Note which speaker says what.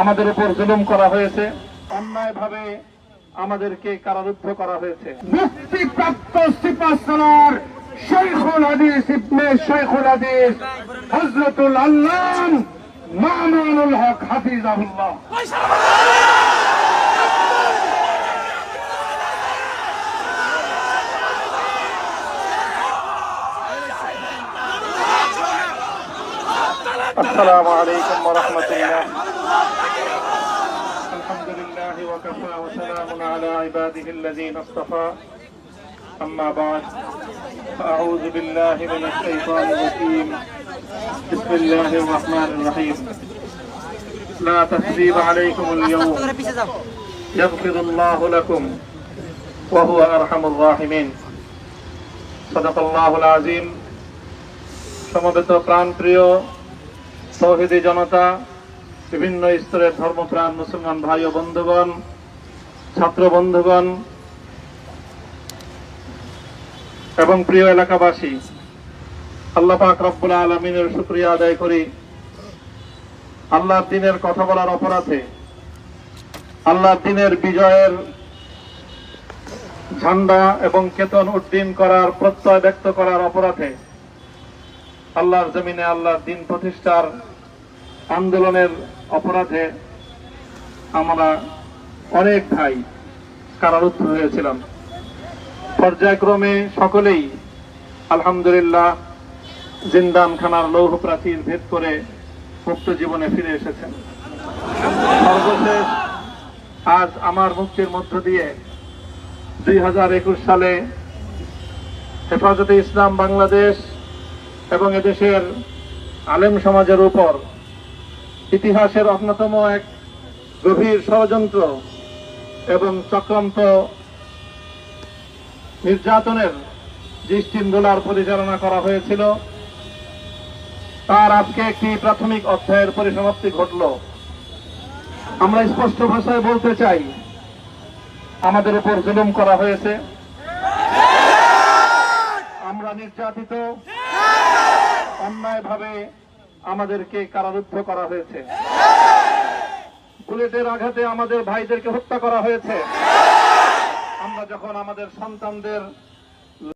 Speaker 1: আমাদের উপর জুলুম করা হয়েছে, অন্যায়ভাবে আমাদেরকে কারারুদ্ধ করা হয়েছে। মুক্তিপ্রাপ্ত সিপাহসালার শাইখুল হাদিস ইবনে শাইখুল হাদিস হযরতুল আল্লাম মামুনুল হক হাফিজাহুল্লাহ। السلام عليكم ورحمة الله. الحمد لله وكفى وسلام على عباده الذين اصطفى. أما بعد فأعوذ بالله من الشيطان الرجيم. بسم الله الرحمن الرحيم. لا تثريب عليكم اليوم يغفر الله لكم وهو أرحم الراحمين. صدق الله العظيم. সমবেত প্রাণপ্রিয় তৌহিদি জনতা, বিভিন্ন স্তরের ধর্মপ্রাণ মুসলমান ভাই ও বন্ধুগণ, ছাত্র বন্ধুগণ এবং প্রিয় এলাকাবাসী, আল্লাহ পাক রব্বুল আলামিনের শুকরিয়া আদায় করি। আল্লাহর দ্বীনের কথা বলার অপরাধে, আল্লাহর দ্বীনের বিজয়ের ঝান্ডা এবং কেতন উড্ডীন করার প্রত্যয় ব্যক্ত করার অপরাধে, আল্লাহর জমিনে আল্লাহর দ্বীন প্রতিষ্ঠার আন্দোলনের অপরাধে আমরা অনেক ভাই কারারুদ্ধ হয়েছিলাম। পর্যায়ক্রমে সকলেই আলহামদুলিল্লাহ জিন্দানখানার লৌহ প্রাচীর ভেদ করে মুক্ত জীবনে ফিরে এসেছেন। সর্বশেষ আজ আমার মুক্তির মধ্য দিয়ে 2021 সালে হেফাজতে ইসলাম বাংলাদেশ এবং এদেশের আলেম সমাজের উপর ইতিহাসের অন্যতম এক গভীর ষড়যন্ত্র এবং চক্রান্ত নির্যাতনের যে স্টিমরোলার পরিচালনা করা হয়েছিল, তার আজকে একটি প্রাথমিক অধ্যায়ের পরিসমাপ্তি ঘটল। আমরা স্পষ্ট ভাষায় বলতে চাই, আমাদের উপর জুলুম করা হয়েছে, আমরা নির্যাতিত, অন্যায়ভাবে আমাদেরকে কারারুদ্ধ করা হয়েছে, বুলেটের আঘাতে আমাদের ভাইদেরকে হত্যা করা হয়েছে। আমরা যখন আমাদের সন্তানদের